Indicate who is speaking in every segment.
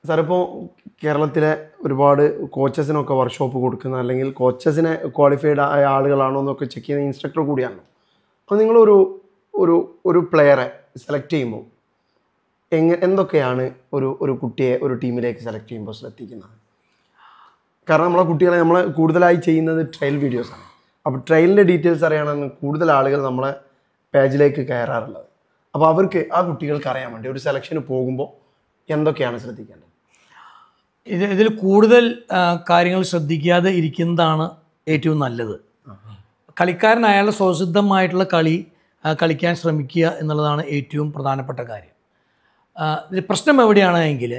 Speaker 1: Sir ഇപ്പോൾ കേരളത്തിലെ ഒരുപാട് കോച്ചസിനൊക്കെ വർക്ക്ഷോപ്പ് കൊടുക്കുന്ന അല്ലെങ്കിൽ കോച്ചസിനെ ക്വാളിഫൈഡ് ആയ ആളുകളാണോ എന്നൊക്കെ ചെക്ക് ചെയ്യുന്ന ഇൻസ്ട്രക്ടർ കൂടിയാണല്ലോ. അപ്പോൾ നിങ്ങളൊരു ഒരു ഒരു പ്ലെയറെ സെലക്ട് ചെയ്യുമ്പോൾ എന്തൊക്കെയാണ് ഒരു കുട്ടിയെ ഒരു ടീമിലേക്ക് സെലക്ട് ചെയ്യുമ്പോൾ ശ്രദ്ധിക്കുന്നത്? കാരണം നമ്മളെ കുട്ടികളെ നമ്മൾ കൂടുതലായി ചെയ്യുന്നത് ട്രയൽ വീഡിയോസാണ്. അപ്പോൾ ട്രയലിൻ്റെ ഡീറ്റെയിൽസ് അറിയണമെന്ന് കൂടുതൽ ആളുകൾ നമ്മളെ പേജിലേക്ക് കയറാറുള്ളത്. അപ്പോൾ അവർക്ക് ആ കുട്ടികൾക്ക് അറിയാൻ വേണ്ടി ഒരു സെലക്ഷന് പോകുമ്പോൾ എന്തൊക്കെയാണ് ശ്രദ്ധിക്കേണ്ടത്?
Speaker 2: ഇതിൽ കൂടുതൽ കാര്യങ്ങൾ ശ്രദ്ധിക്കാതെ ഇരിക്കുന്നതാണ് ഏറ്റവും നല്ലത്. കളിക്കാരൻ അയാളുടെ സ്വസിദ്ധമായിട്ടുള്ള കളി കളിക്കാൻ ശ്രമിക്കുക എന്നുള്ളതാണ് ഏറ്റവും പ്രധാനപ്പെട്ട കാര്യം. പ്രശ്നം എവിടെയാണെങ്കിൽ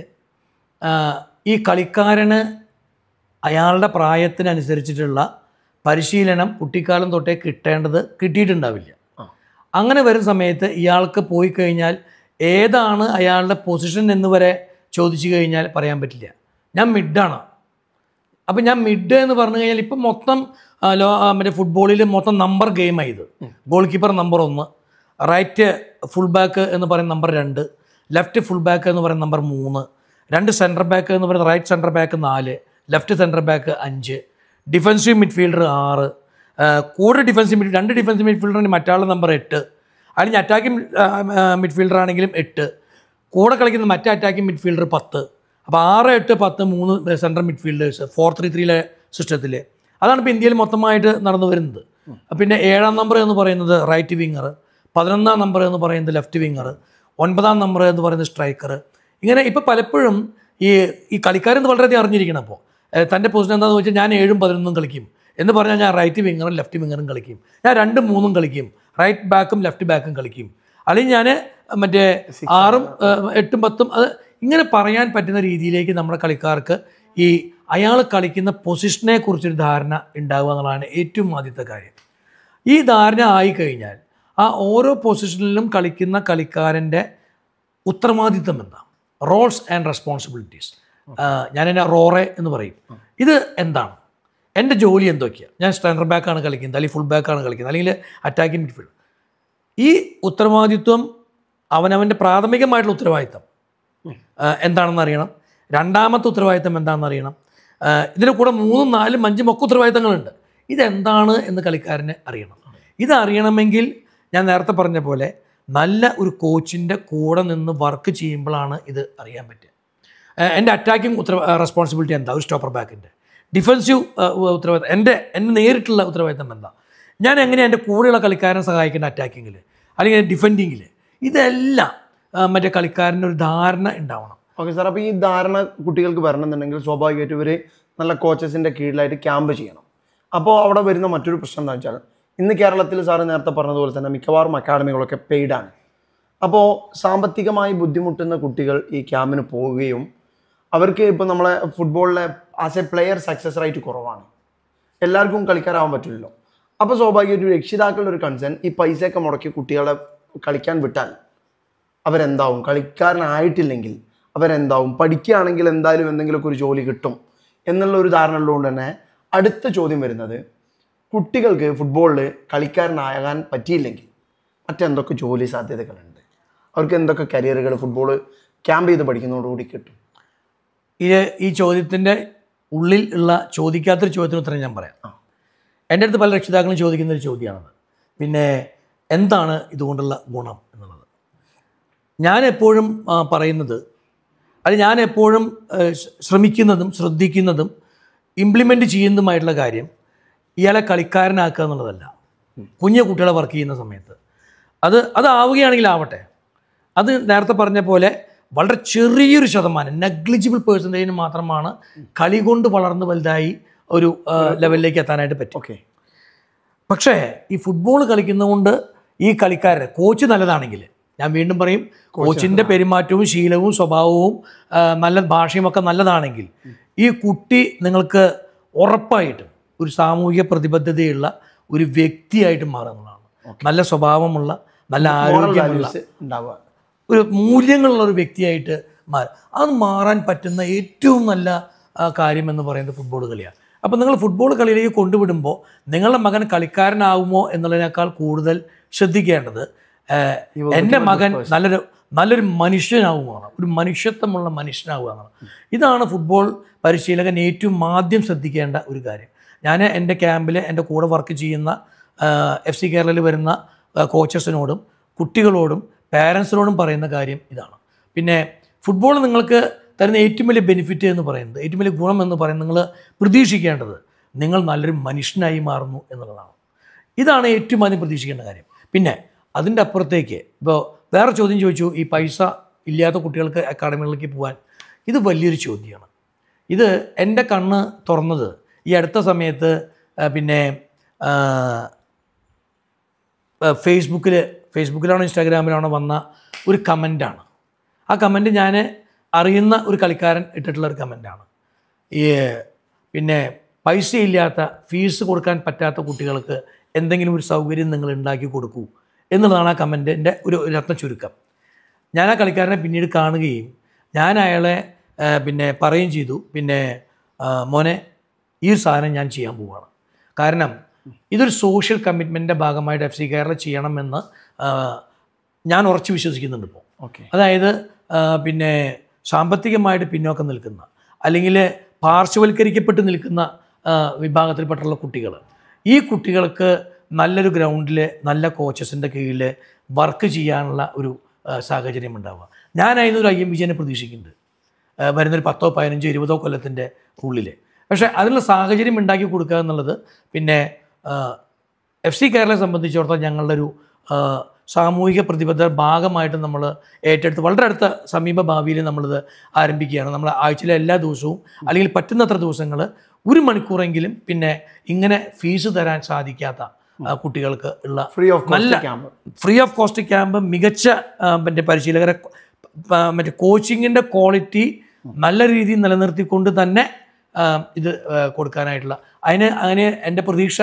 Speaker 2: ഈ കളിക്കാരന് അയാളുടെ പ്രായത്തിനനുസരിച്ചിട്ടുള്ള പരിശീലനം കുട്ടിക്കാലം തൊട്ടേ കിട്ടിയിട്ടുണ്ടാവില്ല. അങ്ങനെ വരുന്ന സമയത്ത് ഇയാൾക്ക് പോയി കഴിഞ്ഞാൽ ഏതാണ് അയാളുടെ പൊസിഷൻ എന്ന് വരെ ചോദിച്ചു കഴിഞ്ഞാൽ പറയാൻ പറ്റില്ല. ഞാൻ മിഡാണ്. അപ്പം ഞാൻ മിഡ് എന്ന് പറഞ്ഞു കഴിഞ്ഞാൽ ഇപ്പം മൊത്തം മറ്റേ ഫുട്ബോളിൽ മൊത്തം നമ്പർ ഗെയിമായത്. Goalkeeper number 1, right full back എന്ന് പറയുന്ന നമ്പർ 2, ലെഫ്റ്റ് ഫുൾ ബാക്ക് എന്ന് പറയുന്ന നമ്പർ 3, 2 സെൻറ്റർ ബാക്ക് എന്ന് പറയുന്ന right centre back 4, left centre back 5, defensive midfielder 6, കൂടെ ഡിഫൻസീവ് 2 ഡിഫൻസീവ് മിഡ്ഫീൽഡറിന് മറ്റാളുടെ നമ്പർ 8, അല്ലെങ്കിൽ അറ്റാക്കിംഗ് മിഡ്ഫീൽഡർ ആണെങ്കിലും 8, കൂടെ കളിക്കുന്ന മറ്റേ അറ്റാക്കിംഗ് മിഡ്ഫീൽഡർ 10. അപ്പോൾ 6, 8, 10 3 സെൻട്രൽ മിഡ്ഫീൽഡേഴ്സ് 4-3-3 സിസ്റ്റത്തിൽ. അതാണ് ഇപ്പോൾ ഇന്ത്യയിൽ മൊത്തമായിട്ട് നടന്നു വരുന്നത്. പിന്നെ 7ാം നമ്പർ എന്ന് പറയുന്നത് റൈറ്റ് വിങ്ങർ, 11ാം നമ്പർ എന്ന് പറയുന്നത് ലെഫ്റ്റ് വിങ്ങർ, 9ാം നമ്പർ എന്ന് പറയുന്നത് സ്ട്രൈക്കർ. ഇങ്ങനെ ഇപ്പോൾ പലപ്പോഴും ഈ കളിക്കാരെന്ന് വളരെയധികം അറിഞ്ഞിരിക്കണം. അപ്പോൾ തൻ്റെ പൊസിഷൻ എന്താണെന്ന് വെച്ചാൽ ഞാൻ 7ഉം 11ഉം കളിക്കും എന്ന് പറഞ്ഞാൽ ഞാൻ റൈറ്റ് വിങ്ങറും ലെഫ്റ്റ് വിങ്ങറും കളിക്കും, ഞാൻ 2ഉം 3ഉം കളിക്കും, റൈറ്റ് ബാക്കും ലെഫ്റ്റ് ബാക്കും കളിക്കും, അല്ലെങ്കിൽ ഞാൻ മറ്റേ 6ഉം 8ഉം 10ഉം. അത് ഇങ്ങനെ പറയാൻ പറ്റുന്ന രീതിയിലേക്ക് നമ്മുടെ കളിക്കാർക്ക് അയാൾ കളിക്കുന്ന പൊസിഷനെ കുറിച്ചൊരു ധാരണ ഉണ്ടാവുക എന്നുള്ളതാണ് ഏറ്റവും ആദ്യത്തെ കാര്യം. ഈ ധാരണ ആയിക്കഴിഞ്ഞാൽ ആ ഓരോ പൊസിഷനിലും കളിക്കുന്ന കളിക്കാരൻ്റെ ഉത്തരവാദിത്വം എന്താ, റോൾസ് ആൻഡ് റെസ്പോൺസിബിലിറ്റീസ്. ഞാനെന്നെ റോറെ എന്ന് പറയും. ഇത് എന്താണ്, എൻ്റെ ജോലി എന്തൊക്കെയാണ്, ഞാൻ സെൻറ്റർ ബാക്കാണ് കളിക്കുന്നത്, അല്ലെങ്കിൽ ഫുൾ ബാക്കാണ് കളിക്കുന്നത്, അല്ലെങ്കിൽ അറ്റാക്കിംഗ് മിഡ്ഫീൽഡ്. ഈ ഉത്തരവാദിത്വം അവനവൻ്റെ പ്രാഥമികമായിട്ടുള്ള ഉത്തരവാദിത്വം എന്താണെന്ന് അറിയണം. രണ്ടാമത്തെ ഉത്തരവാദിത്വം എന്താണെന്ന് അറിയണം. ഇതിന് കൂടെ 3ഉം 4ഉം 5ഉം ഒക്കെ ഉത്തരവാദിത്തങ്ങളുണ്ട്. ഇതെന്താണ് എന്ന് കളിക്കാരന് അറിയണം. ഇതറിയണമെങ്കിൽ ഞാൻ നേരത്തെ പറഞ്ഞ പോലെ നല്ല ഒരു കോച്ചിൻ്റെ കൂടെ നിന്ന് വർക്ക് ചെയ്യുമ്പോഴാണ് ഇത് അറിയാൻ പറ്റുക. എൻ്റെ അറ്റാക്കിംഗ് റെസ്പോൺസിബിലിറ്റി എന്താ, ഒരു സ്റ്റോപ്പർ ബാക്കിൻ്റെ. ഡിഫൻസീവ് ഉത്തരവാദിത്തം എൻ്റെ നേരിട്ടുള്ള ഉത്തരവാദിത്തം എന്താ, ഞാൻ എങ്ങനെയാണ് എൻ്റെ കൂടെയുള്ള കളിക്കാരനെ സഹായിക്കേണ്ട അറ്റാക്കിങ്ങിൽ അല്ലെങ്കിൽ ഡിഫെൻഡിങ്ങിൽ. ഇതെല്ലാം മറ്റേ കളിക്കാരൻ്റെ ഒരു ധാരണ ഉണ്ടാവണം.
Speaker 1: ഓക്കെ സാർ, അപ്പോൾ ഈ ധാരണ കുട്ടികൾക്ക് വരണമെന്നുണ്ടെങ്കിൽ സ്വാഭാവികമായിട്ടും ഇവർ നല്ല കോച്ചസിൻ്റെ കീഴിലായിട്ട് ക്യാമ്പ് ചെയ്യണം. അപ്പോൾ അവിടെ വരുന്ന മറ്റൊരു പ്രശ്നം എന്താ വെച്ചാൽ ഇന്ന് കേരളത്തിൽ സാറ് നേരത്തെ പറഞ്ഞതുപോലെ തന്നെ മിക്കവാറും അക്കാഡമികളൊക്കെ പെയ്ഡാണ്. അപ്പോൾ സാമ്പത്തികമായി ബുദ്ധിമുട്ടുന്ന കുട്ടികൾ ഈ ക്യാമ്പിന് പോവുകയും അവർക്ക് ഇപ്പോൾ നമ്മളെ ഫുട്ബോളിലെ as A player success rate കുറവാണ്, എല്ലാവർക്കും കളിക്കാരാവാൻ പറ്റില്ലല്ലോ. അപ്പോൾ സ്വാഭാവികമായിട്ടും രക്ഷിതാക്കളുടെ ഒരു കൺസേൺ ഈ പൈസയൊക്കെ മുടക്കി കുട്ടികളെ കളിക്കാൻ വിട്ടാൽ അവരെന്താവും, കളിക്കാരനായിട്ടില്ലെങ്കിൽ അവരെന്താവും, പഠിക്കുകയാണെങ്കിൽ എന്തായാലും എന്തെങ്കിലുമൊക്കെ ഒരു ജോലി കിട്ടും എന്നുള്ള ഒരു ധാരണ ഉള്ളതുകൊണ്ട് തന്നെ അടുത്ത ചോദ്യം വരുന്നത്, കുട്ടികൾക്ക് ഫുട്ബോളിൽ കളിക്കാരനാകാൻ പറ്റിയില്ലെങ്കിൽ മറ്റെന്തൊക്കെ ജോലി സാധ്യതകളുണ്ട്, അവർക്ക് എന്തൊക്കെ കരിയറുകൾ ഫുട്ബോൾ ക്യാമ്പ് ചെയ്ത് പഠിക്കുന്നതോടുകൂടി കിട്ടും?
Speaker 2: ഈ ചോദ്യത്തിൻ്റെ ഉള്ളിൽ ഉള്ള ചോദിക്കാത്തൊരു ചോദ്യത്തിന് ഉത്തരം ഞാൻ പറയാം. എൻ്റെ അടുത്ത് പല രക്ഷിതാക്കളും ചോദിക്കുന്നൊരു ചോദ്യമാണത്. പിന്നെ എന്താണ് ഇതുകൊണ്ടുള്ള ഗുണം എന്നുള്ളത് ഞാൻ എപ്പോഴും പറയുന്നത്, അത് ഞാൻ എപ്പോഴും ശ്രമിക്കുന്നതും ശ്രദ്ധിക്കുന്നതും ഇംപ്ലിമെൻ്റ് ചെയ്യുന്നതുമായിട്ടുള്ള കാര്യം ഇയാളെ കളിക്കാരനാക്കുക എന്നുള്ളതല്ല. കുഞ്ഞു കുട്ടികളെ വർക്ക് ചെയ്യുന്ന സമയത്ത് അതാവുകയാണെങ്കിൽ ആവട്ടെ, അത് നേരത്തെ പറഞ്ഞ പോലെ വളരെ ചെറിയൊരു ശതമാനം, നെഗ്ലിജിബിൾ പേഴ്സൻറ്റേജിന് മാത്രമാണ് കളി കൊണ്ട് വളർന്ന് വലുതായി ഒരു ലെവലിലേക്ക് എത്താനായിട്ട് പറ്റും.
Speaker 1: ഓക്കെ.
Speaker 2: പക്ഷേ ഈ ഫുട്ബോൾ കളിക്കുന്നതുകൊണ്ട് ഈ കളിക്കാരൻ കോച്ച് നല്ലതാണെങ്കിൽ, ഞാൻ വീണ്ടും പറയും, കോച്ചിൻ്റെ പെരുമാറ്റവും ശീലവും സ്വഭാവവും നല്ല ഭാഷയും ഒക്കെ നല്ലതാണെങ്കിൽ ഈ കുട്ടി നിങ്ങൾക്ക് ഉറപ്പായിട്ടും ഒരു സാമൂഹിക പ്രതിബദ്ധതയുള്ള ഒരു വ്യക്തിയായിട്ട് മാറുന്നതാണ്. നല്ല സ്വഭാവമുള്ള, നല്ല ആരോഗ്യമുള്ള, ഒരു മൂല്യങ്ങളുള്ള ഒരു വ്യക്തിയായിട്ട് മാറും. അത് മാറാൻ പറ്റുന്ന ഏറ്റവും നല്ല കാര്യമെന്ന് പറയുന്നത് ഫുട്ബോൾ കളിയാണ്. അപ്പോൾ നിങ്ങൾ ഫുട്ബോൾ കളിയിലേക്ക് കൊണ്ടുവിടുമ്പോൾ നിങ്ങളുടെ മകൻ കളിക്കാരനാകുമോ എന്നുള്ളതിനേക്കാൾ കൂടുതൽ ശ്രദ്ധിക്കേണ്ടത് എൻ്റെ മകൻ നല്ലൊരു മനുഷ്യനാവുകയാണ്, ഒരു മനുഷ്യത്വമുള്ള മനുഷ്യനാവുകയാണ്. ഇതാണ് ഫുട്ബോൾ പരിശീലകൻ ഏറ്റവും ആദ്യം ശ്രദ്ധിക്കേണ്ട ഒരു കാര്യം. ഞാൻ എൻ്റെ ക്യാമ്പിൽ എൻ്റെ കൂടെ വർക്ക് ചെയ്യുന്ന FC കേരളയിൽ വരുന്ന കോച്ചസിനോടും കുട്ടികളോടും പാരൻസിനോടും പറയുന്ന കാര്യം ഇതാണ്. പിന്നെ ഫുട്ബോൾ നിങ്ങൾക്ക് തരുന്ന ഏറ്റവും വലിയ ബെനിഫിറ്റ് എന്ന് പറയുന്നത്, ഏറ്റവും വലിയ ഗുണം എന്ന് പറയുന്നത്, നിങ്ങൾ പ്രതീക്ഷിക്കേണ്ടത് നിങ്ങൾ നല്ലൊരു മനുഷ്യനായി മാറുന്നു എന്നുള്ളതാണ്. ഇതാണ് ഏറ്റവും ആദ്യം പ്രതീക്ഷിക്കേണ്ട കാര്യം. പിന്നെ അതിൻ്റെ അപ്പുറത്തേക്ക് ഇപ്പോൾ വേറെ ചോദ്യം ചോദിച്ചു, ഈ പൈസ ഇല്ലാത്ത കുട്ടികൾക്ക് അക്കാഡമികളിലേക്ക് പോകാൻ. ഇത് വലിയൊരു ചോദ്യമാണ്. ഇത് എൻ്റെ കണ്ണ് തുറന്നത് ഈ അടുത്ത സമയത്ത് പിന്നെ ഫേസ്ബുക്കിലാണോ ഇൻസ്റ്റാഗ്രാമിലാണോ വന്ന ഒരു കമൻറ്റാണ്. ആ കമൻറ്റ് ഞാൻ അറിയുന്ന ഒരു കളിക്കാരൻ ഇട്ടിട്ടുള്ള ഒരു കമൻറ്റാണ്. ഈ പിന്നെ പൈസയില്ലാത്ത, ഫീസ് കൊടുക്കാൻ പറ്റാത്ത കുട്ടികൾക്ക് എന്തെങ്കിലും ഒരു സൗകര്യം നിങ്ങൾ ഉണ്ടാക്കി കൊടുക്കൂ എന്നുള്ളതാണ് ആ കമൻറ്റിൻ്റെ ഒരു രത്ന ചുരുക്കം. ഞാൻ ആ കളിക്കാരനെ പിന്നീട് കാണുകയും ഞാൻ അയാളെ പിന്നെ പറയുകയും ചെയ്തു, പിന്നെ മോനെ ഈ ഒരു സാധനം ഞാൻ ചെയ്യാൻ പോവുകയാണ്. കാരണം ഇതൊരു സോഷ്യൽ കമ്മിറ്റ്മെൻറ്റിൻ്റെ ഭാഗമായിട്ട് FC കേരള ചെയ്യണമെന്ന് ഞാൻ ഉറച്ചു വിശ്വസിക്കുന്നുണ്ട് ഇപ്പോൾ. അതായത് പിന്നെ സാമ്പത്തികമായിട്ട് പിന്നോക്കം നിൽക്കുന്ന അല്ലെങ്കിൽ പാർശ്വവൽക്കരിക്കപ്പെട്ട് നിൽക്കുന്ന വിഭാഗത്തിൽപ്പെട്ടുള്ള കുട്ടികൾ, ഈ കുട്ടികൾക്ക് നല്ലൊരു ഗ്രൗണ്ടിൽ നല്ല കോച്ചസിൻ്റെ കീഴിൽ വർക്ക് ചെയ്യാനുള്ള ഒരു സാഹചര്യം ഉണ്ടാവുക. ഞാനതിനൊരു IM വിജയനെ പ്രതീക്ഷിക്കുന്നുണ്ട് വരുന്നൊരു 10, 15, 20 കൊല്ലത്തിൻ്റെ ഉള്ളിൽ. പക്ഷേ അതിനുള്ള സാഹചര്യം ഉണ്ടാക്കി കൊടുക്കുക എന്നുള്ളത് പിന്നെ FC കേരളയെ സംബന്ധിച്ചിടത്തോളം ഞങ്ങളുടെ ഒരു സാമൂഹിക പ്രതിബദ്ധ ഭാഗമായിട്ട് നമ്മൾ ഏറ്റെടുത്ത് വളരെ അടുത്ത സമീപ ഭാവിയിൽ നമ്മളിത് ആരംഭിക്കുകയാണ്. നമ്മൾ ആഴ്ചയിലെ എല്ലാ ദിവസവും അല്ലെങ്കിൽ പറ്റുന്നത്ര ദിവസങ്ങൾ 1 മണിക്കൂറെങ്കിലും പിന്നെ ഇങ്ങനെ ഫീസ് തരാൻ സാധിക്കാത്ത കുട്ടികൾക്ക് ഉള്ള നല്ല ഫ്രീ ഓഫ് കോസ്റ്റ് ക്യാമ്പ്, മികച്ച മറ്റേ പരിശീലകരെ, മറ്റേ കോച്ചിങ്ങിൻ്റെ ക്വാളിറ്റി നല്ല രീതിയിൽ നിലനിർത്തിക്കൊണ്ട് തന്നെ ഇത് കൊടുക്കാനായിട്ടുള്ള അങ്ങനെ എൻ്റെ പ്രതീക്ഷ,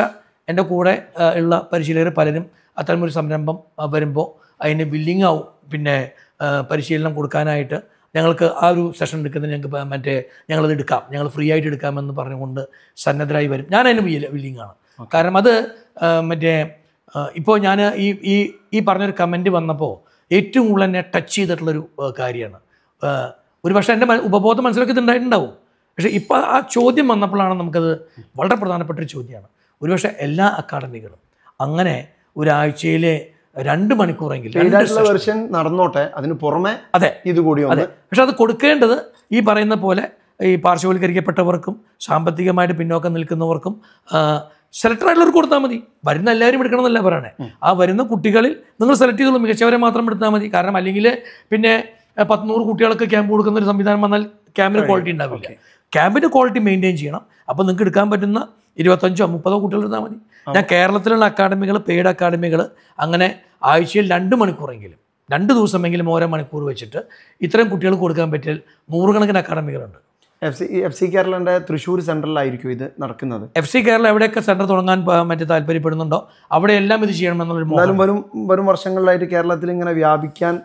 Speaker 2: എൻ്റെ കൂടെ ഉള്ള പരിശീലകർ പലരും അത്തരമൊരു സംരംഭം വരുമ്പോൾ അതിന് വില്ലിങ് ആവും. പിന്നെ പരിശീലനം കൊടുക്കാനായിട്ട് ഞങ്ങൾക്ക് ആ ഒരു സെഷൻ എടുക്കുന്നത് ഞങ്ങൾക്ക് ഞങ്ങളത് എടുക്കാം, ഞങ്ങൾ ഫ്രീ ആയിട്ട് എടുക്കാമെന്ന് പറഞ്ഞുകൊണ്ട് സന്നദ്ധരായി വരും. ഞാൻ അതിന് വില്ലിങ്ങാണ്. കാരണം അത് ഇപ്പോൾ ഞാൻ ഈ പറഞ്ഞൊരു കമൻറ്റ് വന്നപ്പോൾ ഏറ്റവും കൂടുതൽ എന്നെ ടച്ച് ചെയ്തിട്ടുള്ളൊരു കാര്യമാണ്. ഒരു പക്ഷേ എൻ്റെ ഉപബോധ മനസ്സിലൊക്കെ ഇത് ഉണ്ടായിട്ടുണ്ടാവും. പക്ഷേ ഇപ്പോൾ ആ ചോദ്യം വന്നപ്പോഴാണ് നമുക്കത് വളരെ പ്രധാനപ്പെട്ടൊരു ചോദ്യമാണ്. ഒരുപക്ഷെ എല്ലാ അക്കാഡമികളും അങ്ങനെ ഒരാഴ്ചയിലെ 2 മണിക്കൂറെങ്കിലും
Speaker 1: വെർഷൻ നടന്നോട്ടെ, അതിന് പുറമെ
Speaker 2: അതെ
Speaker 1: ഇതുകൂടി
Speaker 2: അതെ. പക്ഷെ അത് കൊടുക്കേണ്ടത് ഈ പറയുന്ന പോലെ ഈ പാർശ്വവൽക്കരിക്കപ്പെട്ടവർക്കും സാമ്പത്തികമായിട്ട് പിന്നോക്കം നിൽക്കുന്നവർക്കും സെലക്ടഡ് ആയിട്ടുള്ളവർക്ക് കൊടുത്താൽ മതി. വരുന്ന എല്ലാവരും എടുക്കണം എന്നല്ല പറയണേ. ആ വരുന്ന കുട്ടികളിൽ നിങ്ങൾ സെലക്ട് ചെയ്തുള്ളൂ, മികച്ചവരെ മാത്രം എടുത്താൽ മതി. കാരണം അല്ലെങ്കിൽ പിന്നെ 100 കുട്ടികൾക്ക് ക്യാമ്പ് കൊടുക്കുന്ന ഒരു സംവിധാനം വന്നാൽ ക്യാമ്പിന് ക്വാളിറ്റി ഉണ്ടാവില്ല. ക്യാമ്പിൻ്റെ ക്വാളിറ്റി മെയിൻറ്റെയിൻ ചെയ്യണം. അപ്പോൾ നിങ്ങൾക്ക് എടുക്കാൻ പറ്റുന്ന 25 or 30 കുട്ടികൾ എടുത്താൽ മതി. ഞാൻ കേരളത്തിലുള്ള അക്കാഡമികൾ, പെയ്ഡ് അക്കാഡമികൾ അങ്ങനെ ആഴ്ചയിൽ 2 മണിക്കൂറെങ്കിലും 2 ദിവസമെങ്കിലും ഓരോ മണിക്കൂർ വെച്ചിട്ട് ഇത്രയും കുട്ടികൾക്ക് കൊടുക്കാൻ പറ്റിയാൽ 100 കണക്കിന് അക്കാഡമികളുണ്ട്.
Speaker 1: FC കേരളൻ്റെ തൃശ്ശൂർ സെൻറ്ററിലായിരിക്കും ഇത് നടക്കുന്നത്.
Speaker 2: FC കേരള എവിടെയൊക്കെ സെൻറ്റർ തുടങ്ങാൻ താല്പര്യപ്പെടുന്നുണ്ടോ അവിടെയെല്ലാം ഇത് ചെയ്യണമെന്നുള്ള
Speaker 1: വരും വർഷങ്ങളിലായിട്ട് കേരളത്തിൽ ഇങ്ങനെ വ്യാപിക്കാൻ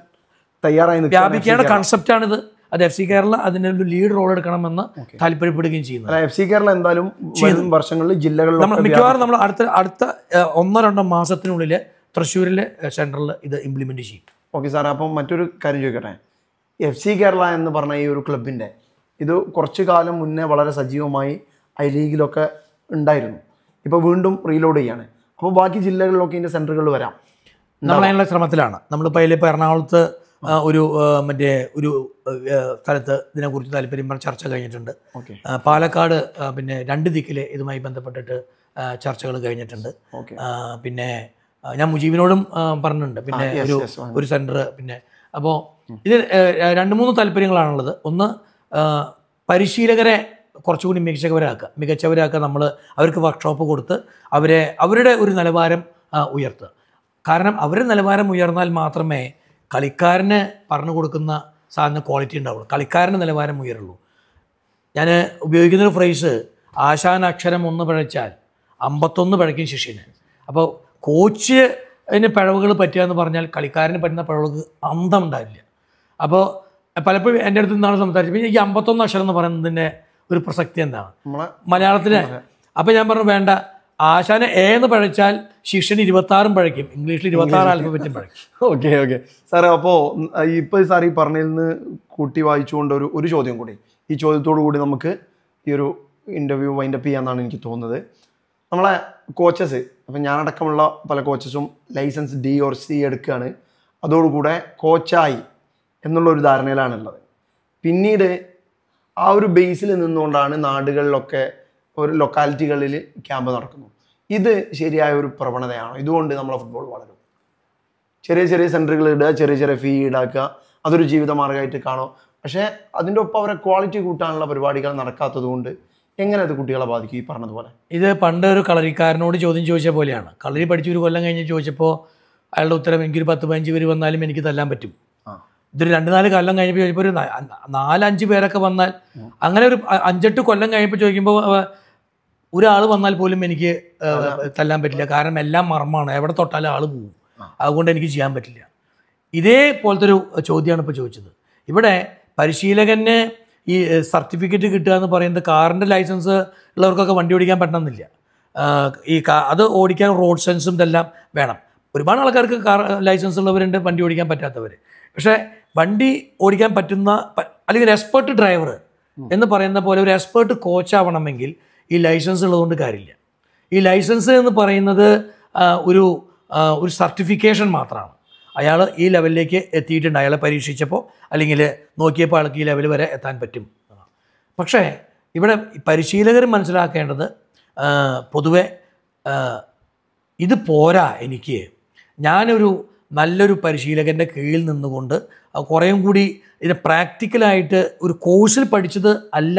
Speaker 2: വ്യാപിക്കേണ്ട കൺസെപ്റ്റാണിത്. അത് FC കേരള അതിനൊരു ലീഡ് റോൾ എടുക്കണമെന്ന് താല്പര്യപ്പെടുകയും ചെയ്യുന്നു.
Speaker 1: FC കേരള എന്തായാലും വർഷങ്ങളിൽ ജില്ലകളിൽ
Speaker 2: മിക്കവാറും നമ്മൾ അടുത്ത 1-2 മാസത്തിനുള്ളിൽ തൃശ്ശൂരിലെ സെൻറ്ററിൽ ഇത് ഇംപ്ലിമെൻറ്റ് ചെയ്യും.
Speaker 1: ഓക്കെ സാർ, അപ്പം മറ്റൊരു കാര്യം ചോദിക്കട്ടെ. FC കേരള എന്ന് പറഞ്ഞ ഈ ഒരു ക്ലബിൻ്റെ ഇത് കുറച്ചു കാലം മുന്നേ വളരെ സജീവമായി I ലീഗിലൊക്കെ ഉണ്ടായിരുന്നു. ഇപ്പോൾ വീണ്ടും റീലോഡ് ചെയ്യാണ്. അപ്പോൾ ബാക്കി ജില്ലകളിലൊക്കെ ഇതിൻ്റെ സെൻറ്ററുകൾ വരാം.
Speaker 2: നമ്മളതിനുള്ള ശ്രമത്തിലാണ്. നമ്മളിപ്പോൾ അതിലിപ്പോൾ എറണാകുളത്ത് ഒരു സ്ഥലത്ത് ഇതിനെക്കുറിച്ച് താല്പര്യം ചർച്ച കഴിഞ്ഞിട്ടുണ്ട്. പാലക്കാട് പിന്നെ 2 ദിക്കിലെ ഇതുമായി ബന്ധപ്പെട്ടിട്ട് ചർച്ചകൾ കഴിഞ്ഞിട്ടുണ്ട്. പിന്നെ ഞാൻ മുജീബിനോടും പറഞ്ഞിട്ടുണ്ട് പിന്നെ ഒരു സെൻറ്റർ. പിന്നെ അപ്പോൾ ഇത് 2-3 താല്പര്യങ്ങളാണുള്ളത്. ഒന്ന്, പരിശീലകരെ കുറച്ചുകൂടി മികച്ചവരാക്കുക. നമ്മൾ അവർക്ക് വർക്ക്ഷോപ്പ് കൊടുത്ത് അവരുടെ ഒരു നിലവാരം ഉയർത്തുക. കാരണം അവരുടെ നിലവാരം ഉയർന്നാൽ മാത്രമേ കളിക്കാരന് പറഞ്ഞു കൊടുക്കുന്ന സാധനം ക്വാളിറ്റി ഉണ്ടാവുള്ളൂ, കളിക്കാരൻ്റെ നിലവാരം ഉയരുള്ളൂ. ഞാൻ ഉപയോഗിക്കുന്നൊരു ഫ്രേസ്, ആശാൻ അക്ഷരം 1 പിഴച്ചാൽ 51 പിഴയ്ക്കും ശിഷ്യന്. അപ്പോൾ കോച്ചിന് പിഴവുകൾ പറ്റുക എന്ന് പറഞ്ഞാൽ കളിക്കാരന് പറ്റുന്ന പിഴവുകൾക്ക് അന്തം ഉണ്ടാവില്ല. അപ്പോൾ പലപ്പോഴും എൻ്റെ അടുത്ത് നിന്നാണ് സംസാരിച്ചത്, ഈ 51 അക്ഷരം എന്ന് പറയുന്നതിൻ്റെ ഒരു പ്രസക്തി എന്താണ് മലയാളത്തിന്? അപ്പോൾ ഞാൻ പറഞ്ഞു വേണ്ട, ആശാന എ എന്ന് പഴച്ചാൽ ശിഷ്യന് 26 പഴയ്ക്കും, ഇംഗ്ലീഷിൽ 26 ആൽഫബറ്റും പഴയ്ക്കും.
Speaker 1: ഓക്കെ സാറേ. അപ്പോൾ ഇപ്പോൾ സാർ ഈ പറഞ്ഞതിൽ നിന്ന് കൂട്ടി വായിച്ചുകൊണ്ട് ഒരു ചോദ്യം കൂടി, ഈ ചോദ്യത്തോടു കൂടി നമുക്ക് ഈ ഒരു ഇൻ്റർവ്യൂ വൈൻഡപ്പ് ചെയ്യാമെന്നാണ് എനിക്ക് തോന്നുന്നത്. നമ്മളെ കോച്ചസ്, അപ്പം ഞാനടക്കമുള്ള പല കോച്ചസും ലൈസൻസ് D or C എടുക്കുകയാണ്, അതോടുകൂടെ കോച്ചായി എന്നുള്ളൊരു ധാരണയിലാണുള്ളത്. പിന്നീട് ആ ഒരു ബേസിൽ നിന്നുകൊണ്ടാണ് നാടുകളിലൊക്കെ ഒരു ലൊക്കാലിറ്റികളിൽ ക്യാമ്പ് നടക്കുന്നു. ഇത് ശരിയായ ഒരു പ്രവണതയാണോ? ഇതുകൊണ്ട് നമ്മളെ ഫുട്ബോൾ വളരും? ചെറിയ ചെറിയ സെൻറ്ററുകൾ ഇടുക, ചെറിയ ചെറിയ ഫീ ഈടാക്കുക, അതൊരു ജീവിതമാർഗ്ഗമായിട്ട് കാണും. പക്ഷേ അതിൻ്റെ ഒപ്പം അവരെ ക്വാളിറ്റി കൂട്ടാനുള്ള പരിപാടികൾ നടക്കാത്തത് കൊണ്ട് എങ്ങനെ അത് കുട്ടികളെ ബാധിക്കും? ഈ പറഞ്ഞതുപോലെ
Speaker 2: ഇത് പണ്ട് ഒരു കളരിക്കാരനോട് ചോദ്യം ചോദിച്ച പോലെയാണ്. കളരി പഠിച്ച് ഒരു കൊല്ലം കഴിഞ്ഞ് ചോദിച്ചപ്പോൾ അയാളുടെ ഉത്തരം എനിക്കൊരു 10-15 പേര് വന്നാലും എനിക്ക് തല്ലാൻ പറ്റും. ഇതൊരു 2-4 കൊല്ലം കഴിഞ്ഞപ്പോൾ ചോദിച്ചപ്പോൾ ഒരു 4-5 പേരൊക്കെ വന്നാൽ, അങ്ങനെ ഒരു 5-8 കൊല്ലം കഴിയുമ്പോൾ ചോദിക്കുമ്പോൾ ഒരാൾ വന്നാൽ പോലും എനിക്ക് തല്ലാൻ പറ്റില്ല, കാരണം എല്ലാം മർമ്മമാണ്, എവിടെ തൊട്ടാലും ആൾ പോകും, അതുകൊണ്ട് എനിക്ക് ചെയ്യാൻ പറ്റില്ല. ഇതേപോലത്തെ ഒരു ചോദ്യമാണ് ഇപ്പോൾ ചോദിച്ചത്. ഇവിടെ പരിശീലകന് ഈ സർട്ടിഫിക്കറ്റ് കിട്ടുക എന്ന് പറയുന്നത് കാറിൻ്റെ ലൈസൻസ് ഉള്ളവർക്കൊക്കെ വണ്ടി ഓടിക്കാൻ പറ്റണമെന്നില്ല. അത് ഓടിക്കാൻ റോഡ് സെൻസും ഇതെല്ലാം വേണം. ഒരുപാട് ആൾക്കാർക്ക് കാർ ലൈസൻസ് ഉള്ളവരുണ്ട്, വണ്ടി ഓടിക്കാൻ പറ്റാത്തവർ. പക്ഷേ വണ്ടി ഓടിക്കാൻ പറ്റുന്ന, അല്ലെങ്കിൽ ഒരു എക്സ്പേർട്ട് ഡ്രൈവർ എന്ന് പറയുന്ന പോലെ ഒരു എക്സ്പേർട്ട് കോച്ചാവണമെങ്കിൽ ഈ ലൈസൻസ് ഉള്ളതുകൊണ്ട് കാര്യമില്ല. ഈ ലൈസൻസ് എന്ന് പറയുന്നത് ഒരു സർട്ടിഫിക്കേഷൻ മാത്രമാണ്. അയാൾ ഈ ലെവലിലേക്ക് എത്തിയിട്ടുണ്ട്, അയാളെ പരീക്ഷിച്ചപ്പോൾ അല്ലെങ്കിൽ നോക്കിയപ്പോൾ അയാൾക്ക് ഈ ലെവൽ വരെ എത്താൻ പറ്റും. പക്ഷേ ഇവിടെ പരിശീലകർ മനസ്സിലാക്കേണ്ടത് പൊതുവെ ഇത് പോരാ, എനിക്ക് ഞാനൊരു നല്ലൊരു പരിശീലകൻ്റെ കീഴിൽ നിന്നുകൊണ്ട് കുറേയും കൂടി ഇത് പ്രാക്ടിക്കലായിട്ട് ഒരു കോഴ്സിൽ പഠിച്ചത് അല്ല,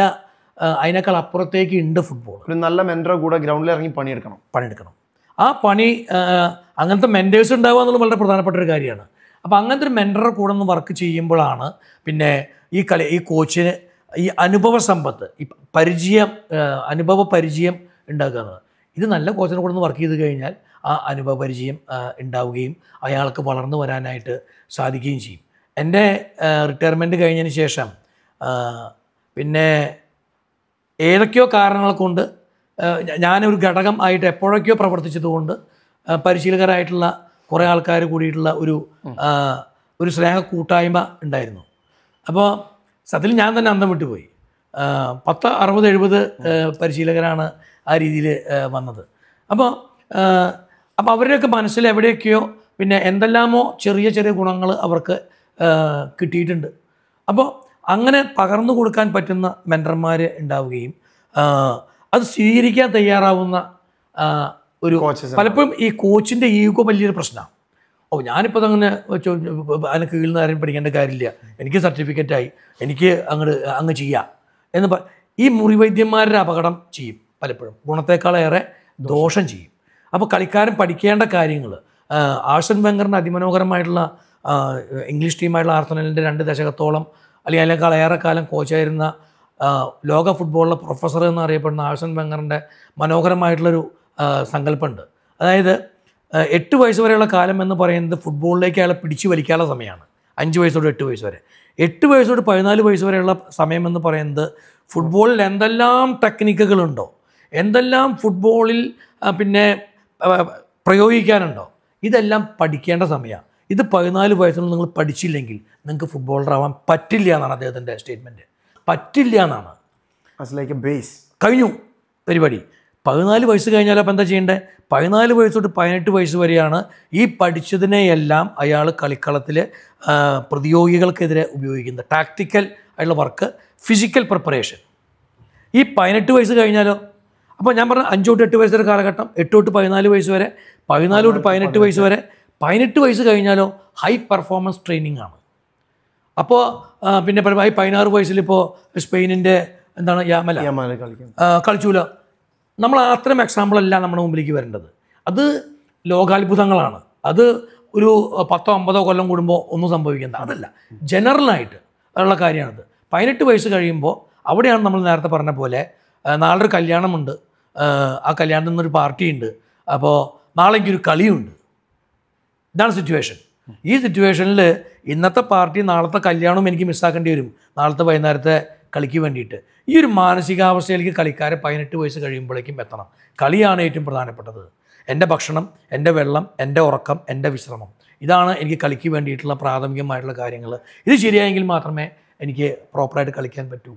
Speaker 2: അതിനേക്കാൾ അപ്പുറത്തേക്ക് ഉണ്ട് ഫുട്ബോൾ.
Speaker 1: ഒരു നല്ല മെൻറ്ററെ കൂടെ ഗ്രൗണ്ടിൽ ഇറങ്ങി പണിയെടുക്കണം.
Speaker 2: ആ പണി, അങ്ങനത്തെ മെൻറ്റേഴ്സ് ഉണ്ടാവുക എന്നുള്ളത് വളരെ പ്രധാനപ്പെട്ട ഒരു കാര്യമാണ്. അപ്പോൾ അങ്ങനത്തെ ഒരു മെൻറ്ററുടെ കൂടെ ഒന്ന് വർക്ക് ചെയ്യുമ്പോഴാണ് പിന്നെ ഈ കോച്ചിന് ഈ അനുഭവ സമ്പത്ത്, ഈ അനുഭവ പരിചയം ഉണ്ടാക്കുന്നത്. ഇത് നല്ല കോച്ചിനെ കൂടെ ഒന്ന് വർക്ക് ചെയ്ത് കഴിഞ്ഞാൽ ആ അനുഭവ പരിചയം ഉണ്ടാവുകയും അയാൾക്ക് വളർന്നു വരാനായിട്ട് സാധിക്കുകയും ചെയ്യും. എൻ്റെ റിട്ടയർമെൻറ്റ് കഴിഞ്ഞതിന് ശേഷം പിന്നെ ഏതൊക്കെയോ കാരണങ്ങൾ കൊണ്ട് ഞാനൊരു ഘടകം ആയിട്ട് എപ്പോഴൊക്കെയോ പ്രവർത്തിച്ചതുകൊണ്ട് പരിശീലകരായിട്ടുള്ള കുറേ ആൾക്കാർ കൂടിയിട്ടുള്ള ഒരു സ്നേഹ കൂട്ടായ്മ ഉണ്ടായിരുന്നു. അപ്പോൾ സത്യത്തിൽ ഞാൻ തന്നെ അന്തം വിട്ടുപോയി. 10, 60, 70 പരിശീലകരാണ് ആ രീതിയിൽ വന്നത്. അപ്പോൾ അവരുടെയൊക്കെ മനസ്സിൽ എവിടെയൊക്കെയോ പിന്നെ എന്തെല്ലാമോ ചെറിയ ചെറിയ ഗുണങ്ങൾ അവർക്ക് കിട്ടിയിട്ടുണ്ട്. അപ്പോൾ അങ്ങനെ പകർന്നു കൊടുക്കാൻ പറ്റുന്ന മെൻറ്റർമാർ ഉണ്ടാവുകയും അത് സ്വീകരിക്കാൻ തയ്യാറാവുന്ന ഒരു പലപ്പോഴും ഈ കോച്ചിൻ്റെ ഈഗോ വലിയൊരു പ്രശ്നമാണ്. ഞാനിപ്പോൾ അങ്ങനെ അതിന് കീഴിൽ നിന്ന് ആരും പഠിക്കേണ്ട കാര്യമില്ല, എനിക്ക് സർട്ടിഫിക്കറ്റായി, എനിക്ക് അങ്ങ് ചെയ്യാം എന്ന് ഈ മുറിവൈദ്യന്മാരുടെ അപകടം ചെയ്യും. പലപ്പോഴും ഗുണത്തേക്കാളേറെ ദോഷം ചെയ്യും. അപ്പോൾ കളിക്കാരൻ പഠിക്കേണ്ട കാര്യങ്ങൾ, ആഴ്സൺ വെംഗറിൻ്റെ അതിമനോഹരമായിട്ടുള്ള ഇംഗ്ലീഷ് ടീമായിട്ടുള്ള ആർസനലിൻ്റെ 2 ദശകത്തോളം അല്ലെങ്കിൽ അതിനേക്കാളേറെ കാലം കോച്ചായിരുന്ന ലോക ഫുട്ബോളിലെ പ്രൊഫസർ എന്നറിയപ്പെടുന്ന ആഴ്സൺ വെംഗറിൻ്റെ മനോഹരമായിട്ടുള്ളൊരു സങ്കല്പമുണ്ട്. അതായത് 8 വയസ്സ് വരെയുള്ള കാലം എന്ന് പറയുന്നത് ഫുട്ബോളിലേക്ക് അയാളെ പിടിച്ചു വലിക്കാനുള്ള സമയമാണ്. 5 വയസ്സോട് 8 വയസ്സ് വരെ. 8 വയസ്സോട് 14 വയസ്സ് വരെയുള്ള സമയം എന്ന് പറയുന്നത് ഫുട്ബോളിൽ എന്തെല്ലാം ടെക്നിക്കുകളുണ്ടോ, എന്തെല്ലാം ഫുട്ബോളിൽ പിന്നെ പ്രയോഗിക്കാനുണ്ടോ, ഇതെല്ലാം പഠിക്കേണ്ട സമയമാണ്. ഇത് 14 വയസ്സിൽ നിങ്ങൾ പഠിച്ചില്ലെങ്കിൽ നിങ്ങൾക്ക് ഫുട്ബോളറാവാൻ പറ്റില്ല എന്നാണ് അദ്ദേഹത്തിൻ്റെ സ്റ്റേറ്റ്മെൻറ്റ്. പറ്റില്ല എന്നാണ്.
Speaker 1: ബേസ്
Speaker 2: കഴിഞ്ഞു പരിപാടി. 14 വയസ്സ് കഴിഞ്ഞാൽ അപ്പോൾ എന്താ ചെയ്യേണ്ടത്? 14 വയസ്സ് തൊട്ട് 18 വയസ്സ് വരെയാണ് ഈ പഠിച്ചതിനെയെല്ലാം അയാൾ കളിക്കളത്തിൽ പ്രതിയോഗികൾക്കെതിരെ ഉപയോഗിക്കുന്നത്. ടാക്ടിക്കൽ ആയിട്ടുള്ള വർക്ക്, ഫിസിക്കൽ പ്രിപ്പറേഷൻ. ഈ 18 വയസ്സ് കഴിഞ്ഞാലോ? അപ്പോൾ ഞാൻ പറഞ്ഞ 5 തൊട്ട് 8 വയസ്സ് വരെ കാലഘട്ടം, 8 തൊട്ട് 14 വയസ്സ് വരെ, 14 തൊട്ട് 18 വയസ്സ് വരെ. 18 വയസ്സ് കഴിഞ്ഞാലോ ഹൈ പെർഫോമൻസ് ട്രെയിനിങ് ആണ്. അപ്പോൾ പിന്നെ ഈ 16 വയസ്സിലിപ്പോൾ സ്പെയിനിൻ്റെ എന്താണ് യാമല കളിച്ചൂല. നമ്മൾ അത്തരം എക്സാമ്പിളല്ല നമ്മുടെ മുമ്പിലേക്ക് വരേണ്ടത്. അത് ലോകാത്ഭുതങ്ങളാണ്. അത് ഒരു 10-50 കൊല്ലം കൂടുമ്പോൾ ഒന്നും സംഭവിക്കുന്നത് അതല്ല, ജനറലായിട്ട് ഉള്ള കാര്യമാണത്. 18 വയസ്സ് കഴിയുമ്പോൾ അവിടെയാണ് നമ്മൾ നേരത്തെ പറഞ്ഞ പോലെ നാളെ ഒരു കല്യാണമുണ്ട്, ആ കല്യാണത്തിൽ നിന്നൊരു പാർട്ടിയുണ്ട്, അപ്പോൾ നാളെ എനിക്കൊരു കളിയുണ്ട്. ഇതാണ് സിറ്റുവേഷൻ. ഈ സിറ്റുവേഷനിൽ ഇന്നത്തെ പാർട്ടി നാളത്തെ കല്യാണവും എനിക്ക് മിസ്സാക്കേണ്ടി വരും, നാളത്തെ വൈകുന്നേരത്തെ കളിക്ക് വേണ്ടിയിട്ട്. ഈ ഒരു മാനസികാവസ്ഥയിലേക്ക് കളിക്കാരെ 18 വയസ്സ് കഴിയുമ്പോഴേക്കും എത്തണം. കളിയാണ് ഏറ്റവും പ്രധാനപ്പെട്ടത്. എൻ്റെ ഭക്ഷണം, എൻ്റെ വെള്ളം, എൻ്റെ ഉറക്കം, എൻ്റെ വിശ്രമം, ഇതാണ് എനിക്ക് കളിക്ക് വേണ്ടിയിട്ടുള്ള പ്രാഥമികമായിട്ടുള്ള കാര്യങ്ങൾ. ഇത് ശരിയായെങ്കിൽ മാത്രമേ എനിക്ക് പ്രോപ്പറായിട്ട് കളിക്കാൻ പറ്റൂ.